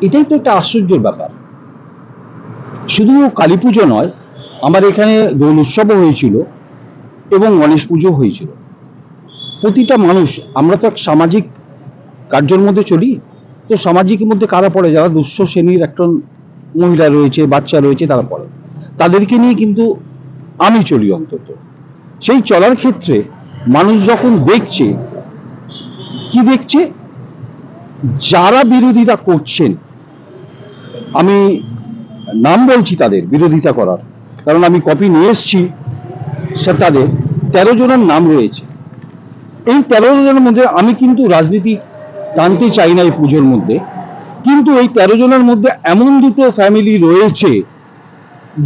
এটাই তো একটা আশ্চর্যের ব্যাপার। শুধু কালী পুজো নয়, আমার এখানে দোল উৎসবও হয়েছিল এবং গণেশ পুজো হয়েছিল। প্রতিটা মানুষ, আমরা তো এক সামাজিক কার্যের মধ্যে চলি, তো সামাজিকের মধ্যে কারা পড়ে? যারা দুঃস্থ শ্রেণীর একটা মহিলা রয়েছে, বাচ্চা রয়েছে, তারা পড়ে। তাদেরকে নিয়ে কিন্তু আমি চলি অন্তত। সেই চলার ক্ষেত্রে মানুষ যখন দেখছে, কি দেখছে? যারা বিরোধিতা করছেন, আমি নাম বলছি তাদের বিরোধিতা করার, কারণ আমি কপি নিয়ে এসছি, সে তাদের 13 জনের নাম রয়েছে। এই 13 জনের মধ্যে আমি কিন্তু রাজনীতি টানতে চাই না এই পুজোর মধ্যে, কিন্তু এই 13 জনের মধ্যে এমন দুটো ফ্যামিলি রয়েছে,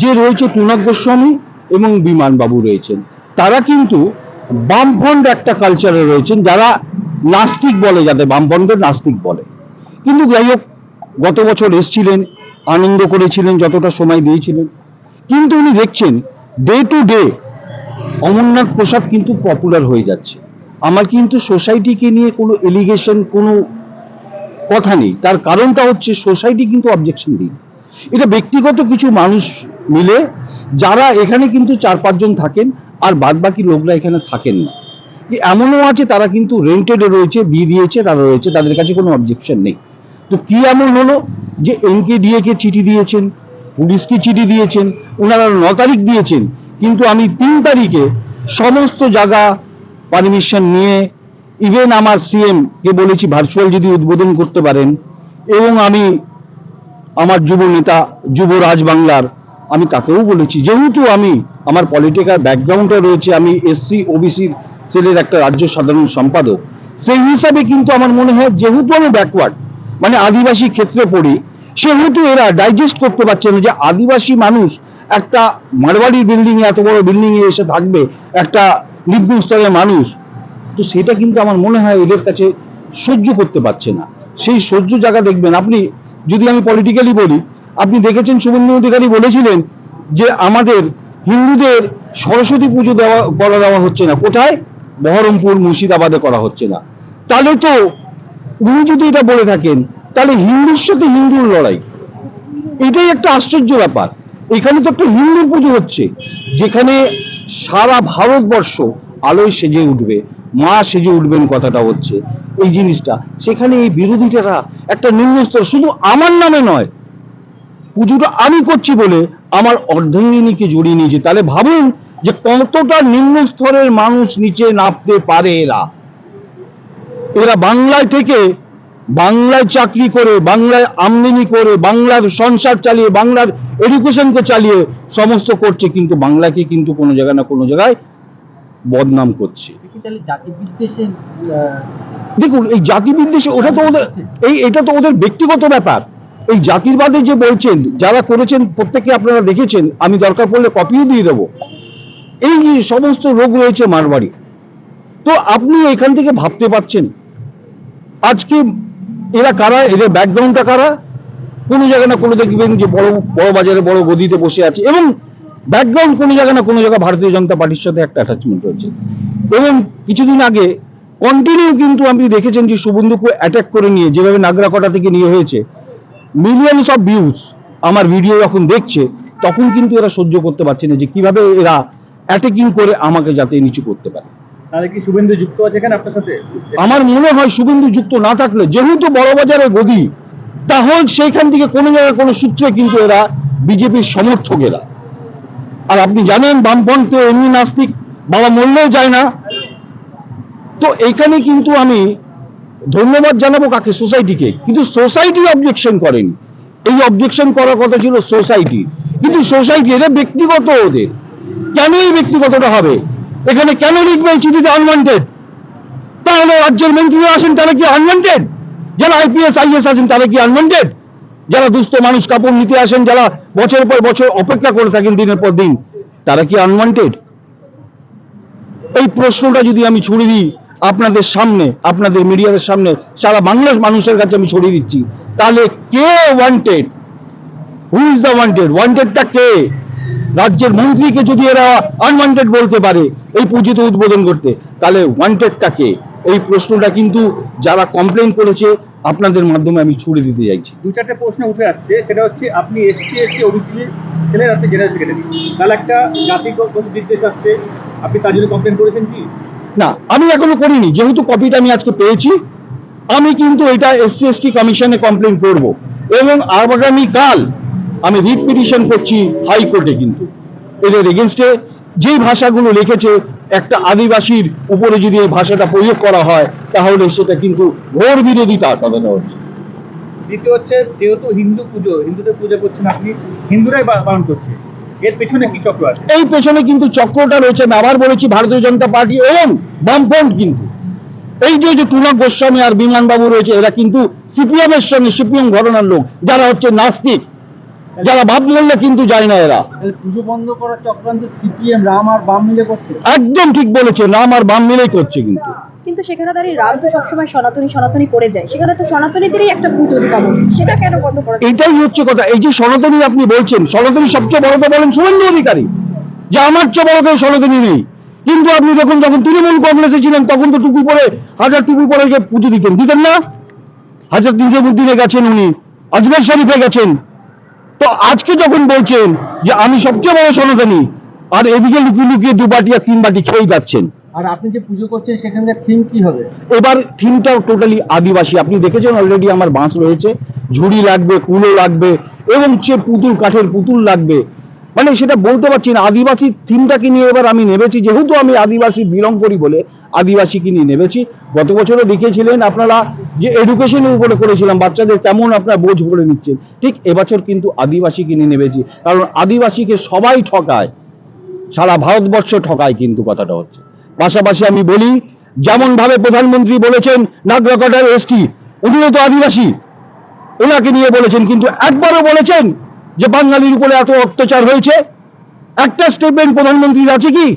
যে রয়েছে টুনক গোস্বামী এবং বিমান বাবু রয়েছেন। তারা কিন্তু বামফ্রন্ট একটা কালচারে রয়েছেন, যারা নাস্তিক বলে, যাদের বামফ্রন্টের নাস্তিক বলে। কিন্তু যাই হোক, গত বছর এসছিলেন, আনন্দ করেছিলেন যতটা সময় দিয়েছিলেন, কিন্তু উনি দেখছেন ডে টু ডে অমরনাথ প্রসাদ কিন্তু পপুলার হয়ে যাচ্ছে। আমার কিন্তু সোসাইটিকে নিয়ে কোনো এলিগেশন, কোনো কথা নেই। তার কারণটা হচ্ছে সোসাইটি কিন্তু অবজেকশন দিই, এটা ব্যক্তিগত কিছু মানুষ মিলে, যারা এখানে কিন্তু 4-5 জন থাকেন, আর বাদ বাকি লোকরা এখানে থাকেন না। এমনও আছে তারা কিন্তু রেন্টেডে রয়েছে, দিয়ে দিয়েছে, তারা রয়েছে, তাদের কাছে কোনো অবজেকশন নেই। তো কি এমন হলো যে এনকেডিএ কে চিঠি দিয়েছেন, পুলিশকে চিঠি দিয়েছেন, ওনারা 9 তারিখ দিয়েছেন, কিন্তু আমি 3 তারিখে সমস্ত জায়গা পারমিশন নিয়ে, ইভেন আমার সিএম কে বলেছি ভার্চুয়াল যদি উদ্বোধন করতে পারেন, এবং আমি আমার যুব নেতা, যুবরাজ বাংলার, আমি তাকেও বলেছি, যেহেতু আমি আমার পলিটিক্যাল ব্যাকগ্রাউন্ডে রয়েছে, আমি এসসি ওবিসি সেলের একটা রাজ্য সাধারণ সম্পাদক, সেই হিসাবে কিন্তু আমার মনে হয় যেহেতু আমি ব্যাকওয়ার্ড, মানে আদিবাসী ক্ষেত্রে পড়ি, সেহেতু এরা ডাইজেস্ট করতে পারছে না যে আদিবাসী মানুষ একটা মারবাড়ির বিল্ডিং এ, এত বড় বিল্ডিং এ এসে থাকবে একটা নিম্ন স্তরের মানুষ। তো সেটা কিন্তু আমার মনে হয় এদের কাছে সহ্য করতে পারছে না। সেই সহ্য জায়গা দেখবেন আপনি, যদি আমি পলিটিক্যালি বলি, আপনি দেখেছেন শুভেন্দু অধিকারী বলেছিলেন যে আমাদের হিন্দুদের সরস্বতী পুজো দেওয়া হচ্ছে না। কোথায়? বহরমপুর, মুর্শিদাবাদে করা হচ্ছে না। তাহলে তো উনি যদি এটা বলে থাকেন, তাহলে হিন্দুর সাথে হিন্দুর লড়াই, এটাই একটা আশ্চর্য ব্যাপার। এখানে তো একটা হিন্দু পুজো হচ্ছে, যেখানে সারা ভারতবর্ষ আলোয় সেজে উঠবে, মা সেজে উঠবেন, কথাটা হচ্ছে এই জিনিসটা। সেখানে এই বিরোধীরা একটা নিম্ন স্তর, শুধু আমার নামে নয়, পুজোটা আমি করছি বলে আমার অর্ধাঙ্গিনীকে জড়িয়ে নিয়েছে। তাহলে ভাবুন যে কতটা নিম্ন স্তরের মানুষ নিচে নামতে পারে এরা। এরা বাংলায় থেকে, বাংলায় চাকরি করে, বাংলায় আমদানি করে, বাংলার সংসার চালিয়ে, বাংলার এডুকেশনকে চালিয়ে সমস্ত করছে, কিন্তু বাংলাকে কিন্তু কোনো জায়গায় না কোনো জায়গায় বদনাম করছে। দেখুন, এই জাতি বিদ্বেষে, ওটা তো ওদের, এটা তো ওদের ব্যক্তিগত ব্যাপার। এই জাতিরবাদে যে বলছেন, যারা করেছেন প্রত্যেকে আপনারা দেখেছেন, আমি দরকার পড়লে কপিও দিয়ে দেবো। এই সমস্ত রোগ রয়েছে মারবাড়ি। তো আপনি এখান থেকে ভাবতে পারছেন আজকে এরা কারা, এদের ব্যাকগ্রাউন্ডটা কারা? কোনো জায়গায় না কোনো দেখবেন যে বড় বড় বাজারে বড় গদিতে বসে আছে, এবং ব্যাকগ্রাউন্ড কোনো জায়গায় না কোনো জায়গায় ভারতীয় জনতা পার্টির সাথে একটা অ্যাটাচমেন্ট রয়েছে। এবং কিছুদিন আগে কন্টিনিউ কিন্তু আপনি দেখেছেন যে শুভেন্দুকে অ্যাটাক করে নিয়ে, যেভাবে নাগরাকটা থেকে নিয়ে হয়েছে, মিলিয়নস অফ ভিউজ আমার ভিডিও যখন দেখছে, তখন কিন্তু এরা সহ্য করতে পারছে না যে কিভাবে এরা অ্যাটাকিং করে আমাকে যাতে নিচু করতে পারে। তাহলে কি শুভেন্দু যুক্ত আছে এখানে আপনার সাথে? আমার মনে হয় শুভেন্দু যুক্ত না থাকলে, যেহেতু বড়বাজারে গদি, তাহলে সেইখান থেকে কোনো জায়গায় কোনো সূত্রে কিন্তু এরা বিজেপির সমর্থক এরা। আর আপনি জানেন বামপন্থ এমনি নাস্তিক, বাবা মরলেও যায় না। তো এইখানে কিন্তু আমি ধন্যবাদ জানাবো কাকে? সোসাইটিকে। কিন্তু সোসাইটি অবজেকশন করেনি। এই অবজেকশন করার কথা ছিল সোসাইটি, কিন্তু সোসাইটি এটা ব্যক্তিগত ওদের। কেন এই ব্যক্তিগতটা হবে? এখানে কেন লিখবে এই চিঠিতে আনওয়ান্টেড? তাহলে রাজ্যের মন্ত্রীরা আসেন, তারা কি আনওয়ান্টেড? যারা আইপিএস আইএস আছেন, তারা কি আনওয়ান্টেড? যারা দুস্থ মানুষ কাপড় নিতে আসেন, যারা বছরের পর বছর অপেক্ষা করে থাকেন দিনের পর দিন, তারা কি আনওয়ান্টেড? এই প্রশ্নটা যদি আমি ছুড়ে দিই আপনাদের সামনে, আপনাদের মিডিয়াদের সামনে, সারা বাংলার মানুষের কাছে আমি ছড়িয়ে দিচ্ছি, তাহলে কে wanted? Who is the wanted? ওয়ান্টেডটা কে? রাজ্যের মন্ত্রীকে যদি এরা আনওয়ান্টেড বলতে পারে এই পুজোতে উদ্বোধন করতে, তাহলে ওয়ান্টেডটা কে? এই প্রশ্নটা কিন্তু যারা কমপ্লেন করেছে আপনাদের মাধ্যমে আমি ছুড়ে দিতে চাইছি। দু চারটে প্রশ্ন উঠে আসছে, সেটা হচ্ছে আপনি এসসি ওবিসি ছেলের আপনি জেনারেল সেক্রেটারি, তাহলে একটা জাতিগত বিদ্বেষ আসছে, আপনি তার জন্য কমপ্লেন করেছেন কি? না, আমি এখনো করিনি, যেহেতু কপিটা আমি আজকে পেয়েছি, আমি কিন্তু এটা এসসি এসটি কমিশনে কমপ্লেন করব এবং আগামীকাল আমি রিট পিটিশন করছি হাইকোর্টে। কিন্তু এদের এগেনস্টে যেই ভাষাগুলো লিখেছে, একটা আদিবাসীর উপরে যদি এই ভাষাটা প্রয়োগ করা হয় তাহলে সেটা কিন্তু ঘোর বিরোধিতার কথা হচ্ছে। দ্বিতীয় হচ্ছে, যেহেতু হিন্দুদের পুজো করছেন আপনি, হিন্দুরাই পালন করছে, এর পেছনে কি চক্র আছে? এই পেছনে কিন্তু চক্রটা রয়েছে, আমি আবার বলেছি, ভারতীয় জনতা পার্টি এবং বামফ্রন্ট। কিন্তু এই যে টুনক গোস্বামী আর বিমান বাবু রয়েছে, এরা কিন্তু সিপিএম এর সঙ্গে, সিপিএম ঘটনার লোক, যারা হচ্ছে নাস্তিক, যারা ভাব বললে কিন্তু যায় না। এরা পুজো বন্ধ করার চক্রান্ত সিপিএম রাম আর বাম মিলে করছে। একদম ঠিক বলেছে, নাম আর বাম মিলেই করছে। কিন্তু সেখানে দাঁড়িয়ে রাম তো সবসময় সনাতনী করে যায়, সেখানে তো সনাতনীদেরই একটা পুজো দীপাবলি, সেটা কেন বন্ধ করা যায়? এটাই হচ্ছে কথা। এই যে সনাতনী আপনি বলছেন, সনাতনী সবচেয়ে বড় তো বলেন শুভেন্দু অধিকারী, যে আমার চেয়ে বড় কেউ সনাতনী নেই। কিন্তু আপনি দেখুন, যখন তৃণমূল কংগ্রেসে ছিলেন তখন তো টুপি পরে, হাজার টুপি পরে যে পুজো দিতেন না? হাজার নিজামুদ্দিনে গেছেন উনি, আজমের শরীফে গেছেন। তো আজকে যখন বলছেন যে আমি সবচেয়ে বড় সনাতনী, আর এদিকে লুকিয়ে লুকিয়ে 2 বাটি আর 3 বাটি খেয়ে যাচ্ছেন। আর আপনি যে পুজো করছেন সেখানকার থিম কি হবে? এবার থিমটাও টোটালি আদিবাসী। আপনি দেখেছেন অলরেডি আমার বাঁশ রয়েছে, ঝুড়ি লাগবে, কুলো লাগবে এবং সে পুতুল, কাঠের পুতুল লাগবে। মানে সেটা বলতে পারছি না। আদিবাসী থিমটাকে নিয়ে এবার আমি নেমেছি, যেহেতু আমি আদিবাসী বিলং করি বলে আদিবাসীকে নিয়ে নেমেছি। গত বছরও লিখেছিলেন আপনারা যে এডুকেশনের উপরে করেছিলাম, বাচ্চাদের কেমন আপনারা বোঝ করে নিচ্ছেন, ঠিক এবছর কিন্তু আদিবাসীকে নিয়ে নেমেছি। কারণ আদিবাসীকে সবাই ঠকায়, সারা ভারতবর্ষ ঠকায় কিন্তু কথাটা হচ্ছে। পাশাপাশি আমি বলি, যেমন ভাবে প্রধানমন্ত্রী বলেছেন নাগরাকাটার এসটি, উনিও তো আদিবাসী, ওনাকে নিয়ে বলেছেন, কিন্তু একবারও বলেছেন যে বাঙালির উপরে এত অত্যাচার হয়েছে? একটা স্টেটমেন্ট প্রধানমন্ত্রীর আছে কি?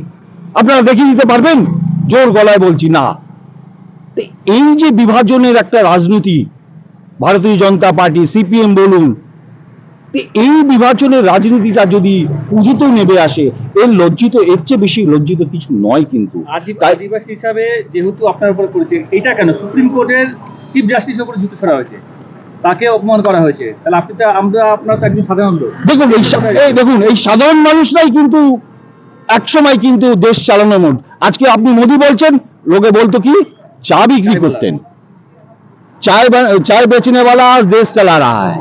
আপনারা দেখিয়ে দিতে পারবেন? জোর গলায় বলছি না। তো এই যে বিভাজনের একটা রাজনীতি, ভারতীয় জনতা পার্টি, সিপিএম বলুন, তো এই বিভাজনের রাজনীতিটা যদি পুজোতেও নেমে আসে, এর চেয়ে বেশি লজ্জিত কিছু নয়। কিন্তু আদিবাসী হিসাবে যেহেতু আপনার উপর করেছে, এটা কেন সুপ্রিম কোর্টের চিফ জাস্টিসের উপরে জুতো ছড়া হয়েছে, তাকে অপমান করা হয়েছে, তাহলে আপনি তো আপনার তো একজন সাধারণ লোক। দেখুন এই সাধারণ মানুষরাই কিন্তু একসময় কিন্তু দেশ চালানোর মোট। আজকে আপনি মোদি বলছেন, লোকে বলতো কি চা বিক্রি করতেন, চায় বেচনে वाला আজ দেশ চালা रहा है।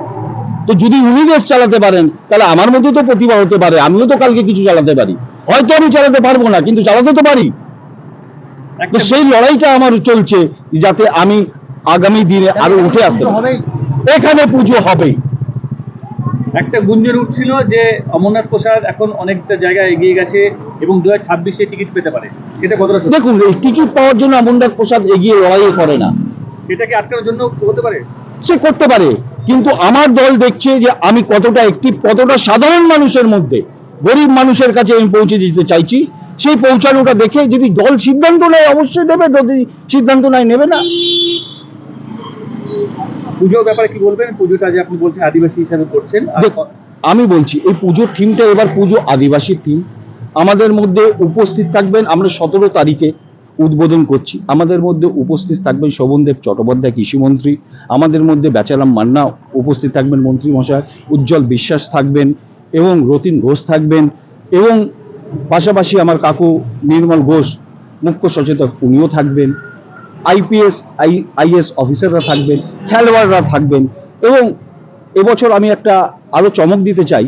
তো যদি উনি দেশ চালাতে পারেন, তাহলে আমার মধ্যে তো প্রতিভা হতে পারে, আমিও তো কালকে কিছু চালাতে পারি। হয়তো আমি চালাতে পারবো না, কিন্তু চালাতে তো পারি। তো সেই লড়াইটা আমার চলছে, যাতে আমি আগামী দিনে আরো উঠে আসতে পারি। এখানে পুজো হবেই। একটা গুঞ্জন উঠছিল যে অমরনাথ প্রসাদ এখন অনেকটা জায়গায় এগিয়ে গেছে এবং 2026-এ টিকিট পেতে পারে, সেটা কতটা সত্যি? দেখুন, এই টিকিট পাওয়ার জন্য অমরনাথ প্রসাদ এগিয়ে লড়াই করে না, সেটাকে আটকানোর জন্য হতে পারে। সে করতে পারে, কিন্তু আমার দল দেখছে যে আমি কতটা অ্যাক্টিভ, কতটা সাধারণ মানুষের মধ্যে, গরিব মানুষের কাছে আমি পৌঁছে দিতে চাইছি। সেই পৌঁছানোটা দেখে যদি দল সিদ্ধান্ত নেয় অবশ্যই দেবে, যদি সিদ্ধান্ত নেবে না। পুজোর ব্যাপারে কি বলবেন? পুজোটা যে আপনি বলছেন আদিবাসী হিসাবে করছেন, আমি বলছি এই পুজোর থিমটা এবার পুজো আদিবাসী থিম। আমাদের মধ্যে উপস্থিত থাকবেন, আমরা 17 তারিখে উদ্বোধন করছি। আমাদের মধ্যে উপস্থিত থাকবেন শোভনদেব চট্টোপাধ্যায় কৃষিমন্ত্রী, আমাদের মধ্যে বেচারাম মান্না উপস্থিত থাকবেন মন্ত্রী মশাই, উজ্জ্বল বিশ্বাস থাকবেন এবং রতিন ঘোষ থাকবেন, এবং পাশাপাশি আমার কাকু নির্মল ঘোষ মুখ্য সচেতক, উনিও থাকবেন। আইপিএস আইএস অফিসাররা থাকবেন, খেলোয়াড়রা থাকবেন। এবং এবছর আমি একটা আরো চমক দিতে চাই।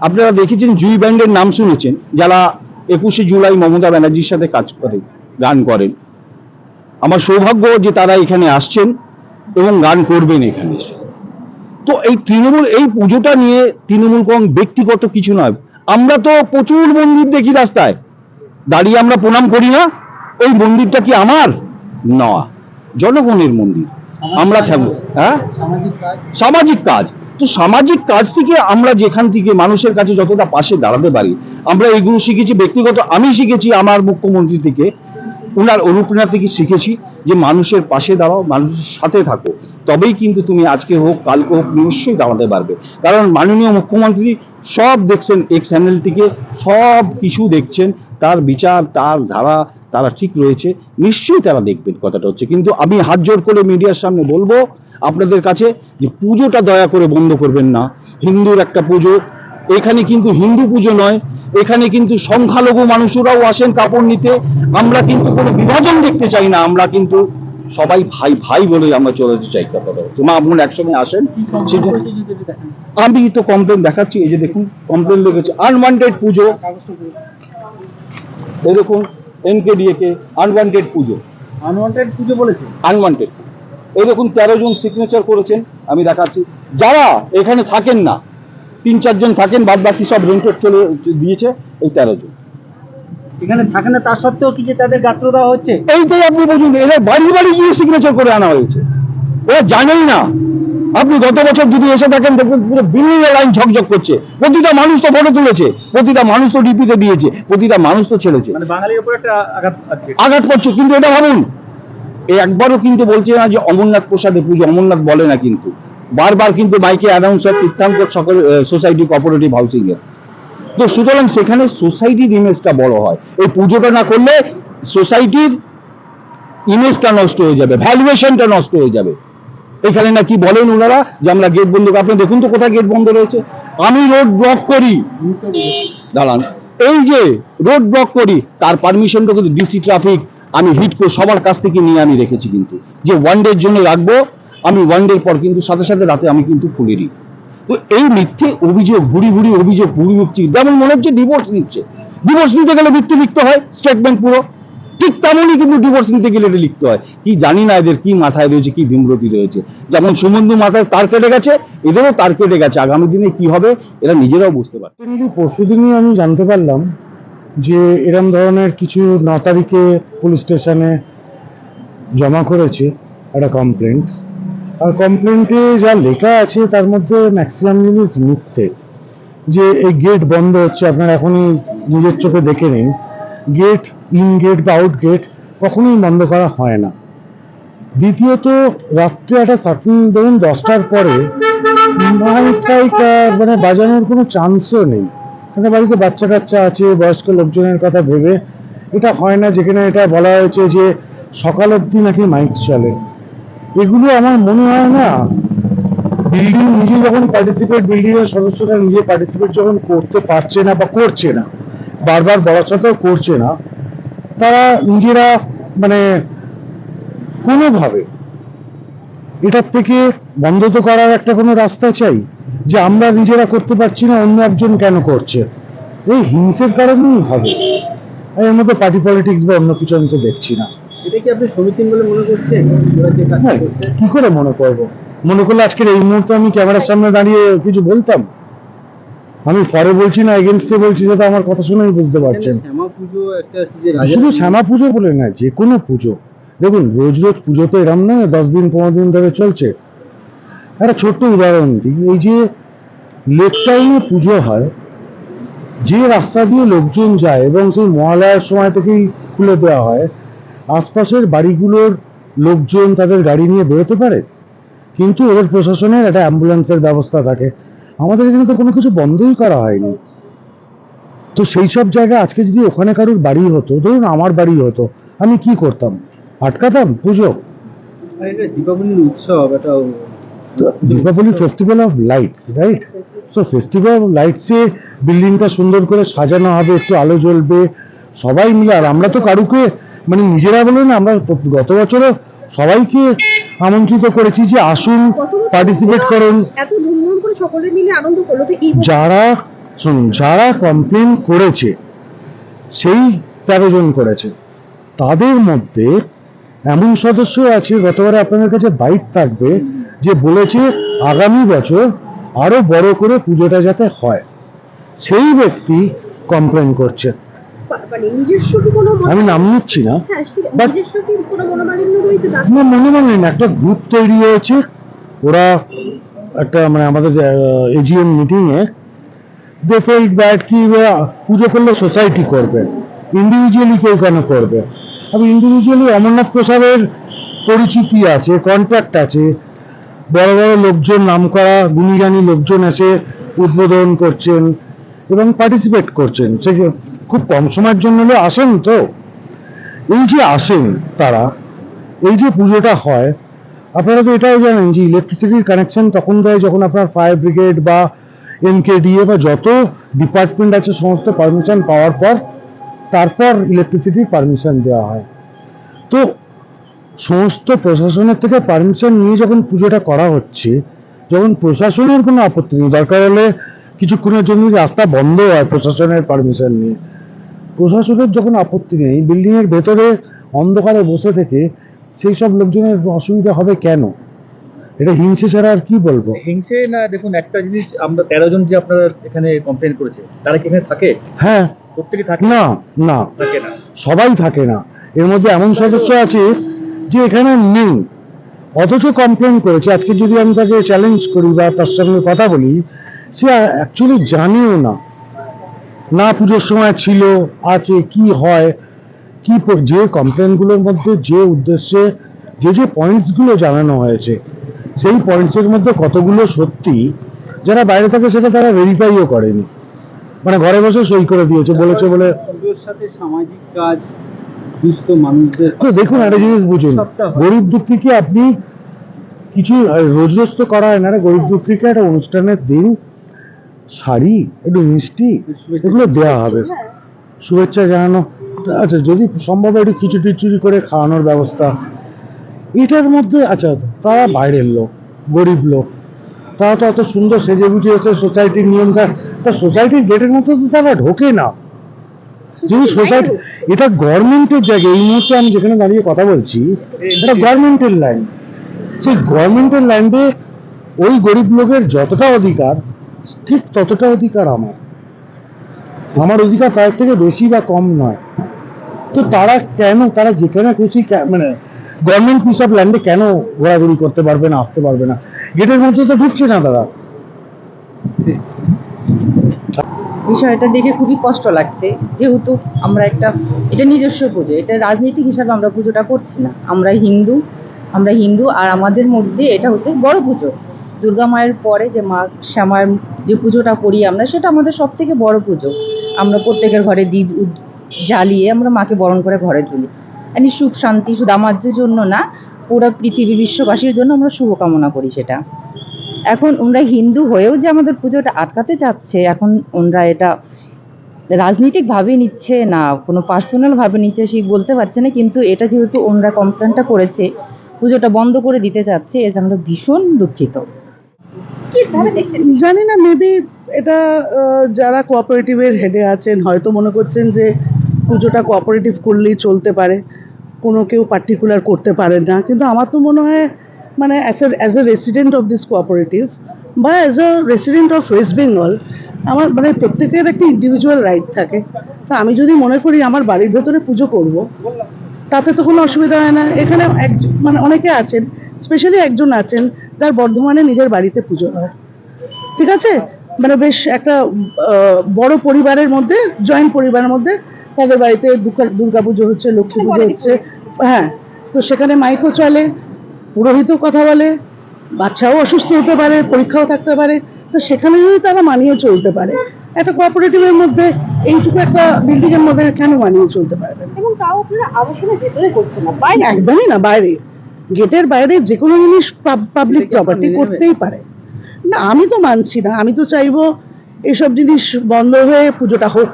আপনারা দেখেছেন জুই ব্যান্ডের নাম শুনেছেন, যারা 21শে জুলাই মমতা ব্যানার্জির সাথে কাজ করে, গান করেন। আমার সৌভাগ্য যে তারা এখানে আসছেন এবং গান করবেন এখানে এসে। তো এই তৃণমূল, এই পুজোটা নিয়ে তৃণমূল ব্যক্তিগত কিছু নয়। আমরা তো প্রচুর মন্দির দেখি রাস্তায় দাঁড়িয়ে, আমরা প্রণাম করি না? ওই মন্দিরটা কি আমার? না, জনগণের মন্দির। আমরা থাকবো, হ্যাঁ, সামাজিক কাজ। তো সামাজিক কাজ থেকে আমরা যেখান থেকে মানুষের কাছে যতটা পাশে দাঁড়াতে পারি, আমরা এগুলো শিখেছি। ব্যক্তিগত আমি শিখেছি আমার মুখ্যমন্ত্রী থেকে, ওনার অনুপ্রেরণা থেকে শিখেছি যে মানুষের পাশে দাঁড়াও, মানুষের সাথে থাকো, তবেই কিন্তু তুমি আজকে হোক কালকে হোক নিশ্চয়ই দাঁড়াতে পারবে। কারণ মাননীয় মুখ্যমন্ত্রী সব দেখছেন, এক্স চ্যানেল থেকে সব কিছু দেখছেন, তার বিচার, তার ধারা তারা ঠিক রয়েছে, নিশ্চয়ই তারা দেখবেন। কথাটা হচ্ছে, কিন্তু আমি হাত জোর করে মিডিয়ার সামনে বলবো, আপনাদের কাছে যে পুজোটা দয়া করে বন্ধ করবেন না। হিন্দুর একটা পুজো, এখানে কিন্তু হিন্দু পুজো নয়, এখানে কিন্তু সংখ্যালঘু মানুষরাও আসেন কাপড় নিতে। আমরা কিন্তু কোনো বিভাজন দেখতে চাই না, আমরা কিন্তু সবাই ভাই ভাই বলে আমরা চলতে চাই। কথাটা হচ্ছে মা বোন একসঙ্গে আসেন। সেটা আমি তো কমপ্লেন দেখাচ্ছি, এই যে দেখুন কমপ্লেন লিখেছে আনওয়ান্টেড পুজো, এরকম এনকেডিএ কে আনওয়ান্টেড পুজো, আনওয়ান্টেড পুজো বলেছে। আনওয়ান্টেড এরকম 13 জন সিগনেচার করেছেন। আমি দেখাচ্ছি, যারা এখানে থাকেন না 3-4 জন থাকেন, বাদ বাকি সব রেন্টেড চলে দিয়েছে এই 13 জন। এখানে থাকে না তার সত্ত্বেও কি যে তাদের গাত্র দেওয়া হচ্ছে? এইটাই আপনি বুঝুন, এরা বাড়ি বাড়ি গিয়ে সিগনেচার করে আনা হয়েছে, এরা জানেই না। আপনি গত বছর যদি এসে থাকেন দেখবেন পুরো বিভিন্ন লাইন ঝকঝক করছে, প্রতিটা মানুষ তো ফটো তুলেছে, প্রতিটা মানুষ তো ডিপিতে দিয়েছে, প্রতিটা মানুষ তো ছেড়েছে, মানে বাঙালির উপর একটা আঘাত আছে। আঘাত করছে। কিন্তু এটা ভাবুন, এই একবারও কিন্তু বলছে না যে অমরনাথ প্রসাদে পুজো, অমরনাথ বলে না, কিন্তু বারবার কিন্তু মাইকে অ্যানাউন্সার তীর্থাঙ্কর সকল সোসাইটি কোঅপারেটিভ হাউসিং এর। তো সুতরাং সেখানে সোসাইটির ইমেজটা বড় হয়, এই পুজোটা না করলে সোসাইটির ইমেজটা নষ্ট হয়ে যাবে, ভ্যালুয়েশনটা নষ্ট হয়ে যাবে। এখানে না কি বলেন ওনারা যে আমরা গেট বন্ধ, আপনি দেখুন তো কোথায় গেট বন্ধ রয়েছে। আমি রোড ব্লক করি, দাঁড়ান, এই যে রোড ব্লক করি তার পারমিশনটা কিন্তু ডিসি ট্রাফিক, আমি হিট করে সবার কাছ থেকে নিয়ে আমি রেখেছি, কিন্তু যে ওয়ান ডের জন্য রাখবো, আমি ওয়ান ডের পর কিন্তু সাথে সাথে রাতে আমি কিন্তু খুলে দিই। তো এই মিথ্যে অভিযোগ, ভুড়ি ভুড়ি অভিযোগ, ভুড়ি মুক্তি, যেমন মনে হচ্ছে ডিভোর্স নিচ্ছে, ডিভোর্স নিতে গেলে মিথ্যে লিখতে হয় স্টেটমেন্ট পুরো, ঠিক তেমনই কিন্তু ডিভোর্স নিতে গেলে এটা লিখতে হয়। কি জানি না এদের কি মাথায় রয়েছে, কি বিমরতি রয়েছে। যেমন সুমন্দু মাথায় তার কেটে গেছে, এদেরও তার কেটে গেছে, আগামী দিনে কি হবে এরা নিজেরাও বুঝতে পারছে। পরশুদিনই আমি জানতে পারলাম যে এরম ধরনের কিছু 9 তারিখে পুলিশ স্টেশনে জমা করেছে একটা কমপ্লেন্ট, আর কমপ্লেন্টে যা লেখা আছে তার মধ্যে ম্যাক্সিমাম জিনিস মিথ্যে। যে এই গেট বন্ধ হচ্ছে, আপনারা এখনই নিজের চোখে দেখে নিন, গেট ইন গেট বা আউট গেট কখনোই বন্ধ করা হয় না। দ্বিতীয়ত রাত্রে একটা সার্টেন ধরুন 10টার পরে মানে বাজানোর কোনো চান্সও নেই। একটা বাড়িতে বাচ্চা কাচ্চা আছে, বয়স্ক লোকজনের কথা ভেবে এটা হয় না। যেখানে এটা বলা হয়েছে যে সকাল অবধি নাকি মাইক চলে, এগুলো আমার মনে হয় না। বিল্ডিং নিজে যখন পার্টিসিপেট, বিল্ডিং এর সদস্যরা নিজে পার্টিসিপেট যখন করতে পারছে না বা করছে না, বারবার বলা সত্ত্বেও করছে না, তারা নিজেরা মানে কোনোভাবে এটার থেকে বন্ধ তো করার একটা কোনো রাস্তা চাই। যে আমরা নিজেরা করতে পারছি না, অন্য একজন কেন করছে, এই হিংসের কারণেই হবে। আর এর মধ্যে পার্টি পলিটিক্স বা অন্য কিছু আমি তো দেখছি না। এটা কি আপনি সমীচীন বলে মনে করছেন? ওরা যে কাজটা হ্যাঁ, করছে? কি করে মনে করবো? মনে করলে আজকের এই মুহূর্তে আমি ক্যামেরার সামনে দাঁড়িয়ে কিছু বলতাম? আমি ফরে বলছি না এগেনস্টে বলছি, সেটা আমার কথা শুনেই বুঝতে পারছেন। শ্যামা পুজো একটা কি যে রাজা- শুধু শ্যামা পুজো বলে না, যে কোনো পুজো দেখুন, রোজ রোজ পুজো তো এরম না 10 দিন 15 দিন ধরে চলছে। একটা ছোট্ট উদাহরণ দিই, এই যে লেক টাইমে পুজো হয়, যে রাস্তা দিয়ে লোকজন যায় এবং সেই মহালয়ার সময় থেকেই খুলে দেওয়া হয়, আশপাশের বাড়িগুলোর লোকজন তাদের গাড়ি নিয়ে বেরোতে পারে, কিন্তু ওদের প্রশাসনের একটা অ্যাম্বুলেন্সের ব্যবস্থা থাকে। আমাদের এখানে তো কোনো কিছু বন্ধই করা হয়নি। তো সেই সব জায়গায় আজকে যদি ওখানে কারোর বাড়ি হতো, ধরুন আমার বাড়ি হতো, আমি কি করতাম? আটকাতাম পুজো? আর এটা দীপাবলির উৎসব, এটা Deepavali festival of lights, right? So festival of লাইটসে বিল্ডিংটা সুন্দর করে সাজানো হবে, একটু আলো জ্বলবে, সবাই মিলে। আর আমরা তো কারুকে মানে নিজেরা বলে না, আমরা গত বছরও সবাইকে আমন্ত্রিত করেছি যে আসুন, পার্টিসিপেট করুন। এত ধুমধাম করে সকলে মিলে আনন্দ করলো, তো এই যারা শুনুন, যারা কমপ্লেন করেছে সেই 13 জন করেছে, তাদের মধ্যে এমন সদস্য আছে, গতবারে আপনাদের কাছে বাইট থাকবে, যে বলেছে আগামী বছর আরো বড় করে পুজোটা যাতে হয়। সেই ব্যক্তি কমপ্লেন করছে। মানে নিজস্ব কি কোনো আমি নাম নিচ্ছি না, হ্যাঁ, but- নিজস্ব কি কোনো মনোমালিন্য রয়েছে তার? আমার মনে মনে না, একটা গ্রুপ তৈরি হয়েছে, ওরা একটা মানে আমাদের এজিএম মিটিং এ দে ফেল্ট ব্যাড কি পুজো করলে সোসাইটি করবে, ইন্ডিভিজুয়ালি কেউ কেন করবে? আমি ইন্ডিভিজুয়ালি অমরনাথ প্রসাদের পরিচিতি আছে, কন্ট্যাক্ট আছে, বড় বড় লোকজন, নামকরা গুণীগানী লোকজন এসে উদ্বোধন করছেন এবং পার্টিসিপেট করছেন। সে খুব কম সময়ের জন্য হলেও আসেন। তো এই যে আসেন তারা, এই যে পুজোটা হয়, আপনারা তো এটাও জানেন যে ইলেকট্রিসিটির কানেকশন তখন দেয় যখন আপনার ফায়ার ব্রিগেড বা এনকেডিএ বা যত ডিপার্টমেন্ট আছে সমস্ত পারমিশন পাওয়ার পর তারপর ইলেকট্রিসিটির পারমিশন দেওয়া হয়। তো সমস্ত প্রশাসনের থেকে পারমিশন নিয়ে যখন পুজোটা করা হচ্ছে, যখন প্রশাসনের কোনো আপত্তি নেই, দরকার হলে কিছুক্ষণের জন্য রাস্তা বন্ধ হয় প্রশাসনের পারমিশন নিয়ে, প্রশাসনের যখন আপত্তি নেই, বিল্ডিং এর ভেতরে অন্ধকারে বসে থেকে সেই সব লোকজনের অসুবিধা হবে কেন? এটা হিংসে ছাড়া আর কি বলবো। হিংসে না, দেখুন একটা জিনিস, আমরা 13 জন যে আপনারা এখানে কমপ্লেন করেছে, তারা কি এখানে থাকে? হ্যাঁ, প্রত্যেকে থাকে? না না, থাকে না। সবাই থাকে না, এর মধ্যে এমন সদস্য আছে যে এখানে নেই অথচ কমপ্লেন করেছে। আজকে যদি আমি তাকে চ্যালেঞ্জ করি বা তার সঙ্গে কথা বলি, সে অ্যাকচুয়ালি জানেও না, না পুজোর সময় ছিল, আছে, কি হয়, কি যে কমপ্লেনগুলোর মধ্যে যে উদ্দেশ্যে যে পয়েন্টসগুলো জানানো হয়েছে সেই পয়েন্টসের মধ্যে কতগুলো সত্যি, যারা বাইরে থাকে সেটা তারা ভেরিফাইও করেনি, মানে ঘরে বসে সই করে দিয়েছে, বলেছে বলে। পুজোর সাথে সামাজিক কাজ, দুস্থ মানুষদের তো দেখুন একটা জিনিস বুঝুন, সবটা হয়। গরিব দুঃখীকে আপনি কিছু রোজ রোজ তো করা হয় না, গরিব দুঃখীকে একটা অনুষ্ঠানের দিন শাড়ি, একটু মিষ্টি, এগুলো দেওয়া হবে, শুভেচ্ছা জানানো। আচ্ছা, যদি সম্ভব একটু খিচুড়ি করে খাওয়ানোর ব্যবস্থা, এটার মধ্যে আচ্ছা তারা বাইরের লোক, গরিব লোক, তারা তো অত সুন্দর সেজে গুজে এসে সোসাইটির নিয়ম, তা সোসাইটির গেটের মধ্যে তো তারা ঢোকে না। যদি সোসাইটি, এটা গভর্নমেন্টের জায়গা, এই মুহূর্তে আমি যেখানে দাঁড়িয়ে কথা বলছি এটা গভর্নমেন্টের ল্যান্ড, সেই গভর্নমেন্টের ল্যান্ডে ওই গরিব লোকের যতটা অধিকার ঠিক ততটা অধিকার আমার অধিকার তার থেকে বেশি বা কম নয়। তো তারা কেন, তারা যেখানে খুশি মানে গভর্নমেন্ট পিস অফ ল্যান্ডে কেন ঘোরাঘুরি করতে পারবে না, আসতে পারবে না? গেটের মধ্যে তো ঢুকছে না তারা। বিষয়টা দেখে খুবই কষ্ট লাগছে, যেহেতু আমরা এটা নিজস্ব পুজো, এটা রাজনৈতিক হিসাবে আমরা পুজোটা করছি না। আমরা হিন্দু আর আমাদের মধ্যে এটা হচ্ছে বড় পুজো। দুর্গা মায়ের পরে যে মা শ্যামার যে পুজোটা করি আমরা, সেটা আমাদের সব থেকে বড় পুজো। আমরা প্রত্যেকের ঘরে দীপ জ্বালিয়ে আমরা মাকে বরণ করে ঘরে তুলি। এমনি সুখ শান্তি শুধু আমাদের জন্য না, পুরো পৃথিবী বিশ্ববাসীর জন্য আমরা শুভকামনা করি সেটা। এখন ওনারা হিন্দু হয়েও যে আমাদের পুজোটা আটকাতে চাচ্ছে, এখন ওনারা এটা রাজনৈতিকভাবে নিচ্ছে না কোনো পার্সোনাল ভাবে নিচ্ছে সেই বলতে পারছে না, কিন্তু এটা যেহেতু ওনারা কমপ্লেনটা করেছে, পুজোটা বন্ধ করে দিতে চাচ্ছে, এটা আমরা ভীষণ দুঃখিত। কিভাবে দেখছেন? জানি না, মেবি এটা যারা কোঅপারেটিভের হেডে আছেন হয়তো মনে করছেন যে পুজোটা কোঅপারেটিভ করলেই চলতে পারে, কোনো কেউ পার্টিকুলার করতে পারেন না। কিন্তু আমার তো মনে হয় মানে as a resident of this cooperative বা as a resident of West Bengal, আমার মানে প্রত্যেকের একটা ইন্ডিভিজুয়াল রাইট থাকে। তা আমি যদি মনে করি আমার বাড়ির ভেতরে পুজো করব, তাতে তো কোনো অসুবিধা হয় না। এখানে মানে অনেকে আছেন, স্পেশালি একজন আছেন যার বর্ধমানে নিজের বাড়িতে পুজো হয়, ঠিক আছে, মানে বেশ একটা বড় পরিবারের মধ্যে, জয়েন্ট পরিবারের মধ্যে তাদের বাড়িতে দুর্গা পুজো হচ্ছে, লক্ষ্মী পুজো হচ্ছে, হ্যাঁ। তো সেখানে মাইকও চলে, পুরোহিতও কথা বলে, বাচ্চাও অসুস্থ হতে পারে, পরীক্ষাও থাকতে পারে, তো সেখানে যদি তারা মানিয়ে চলতে পারে, একটা কোঅপারেটিভের মধ্যে এইটুকু একটা বিল্ডিং এর মধ্যে কেন মানিয়ে চলতে পারবে? এবং তাও আপনারা আবাসনের ভেতরে করছেন না, বাইরে। একদমই না, বাইরে, গেটের বাইরে যে কোনো জিনিস পাবলিক প্রপার্টি করতেই পারে না। আমি তো মানছি না, আমি তো চাইবো এসব জিনিস বন্ধ হয়ে পুজোটা হোক,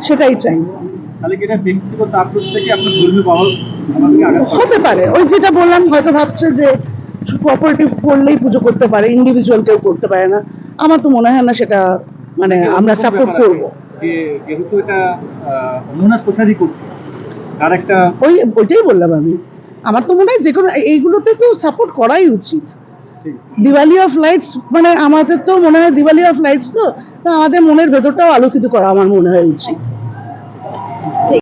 সেটাই চাইবো। তাহলে কি এটা ব্যক্তিগত আক্রোশ থেকে আপনার ধর্মীয় বহল আমাদেরকে আঘাত করে? হতে পারে, ওই যেটা বললাম, হয়তো ভাবছে যে কোঅপারেটিভ করলেই পুজো করতে পারে, ইন্ডিভিজুয়াল কেউ করতে পারে না। আমার তো মনে হয় না সেটা মানে আমরা সাপোর্ট করবো। যে যেহেতু এটা অমরনাথ প্রসাদই করছে, তার একটা ওইটাই বললাম আমি, আমার তো মনে হয় যে কোনো এইগুলোতে তো সাপোর্ট করাই উচিত। দিওয়ালি অফ লাইটস, মানে আমাদের তো মনে হয় দিওয়ালি অফ লাইটস, তো আমাদের মনের ভেতরটাও আলোকিত করা আমার মনে হয় উচিত।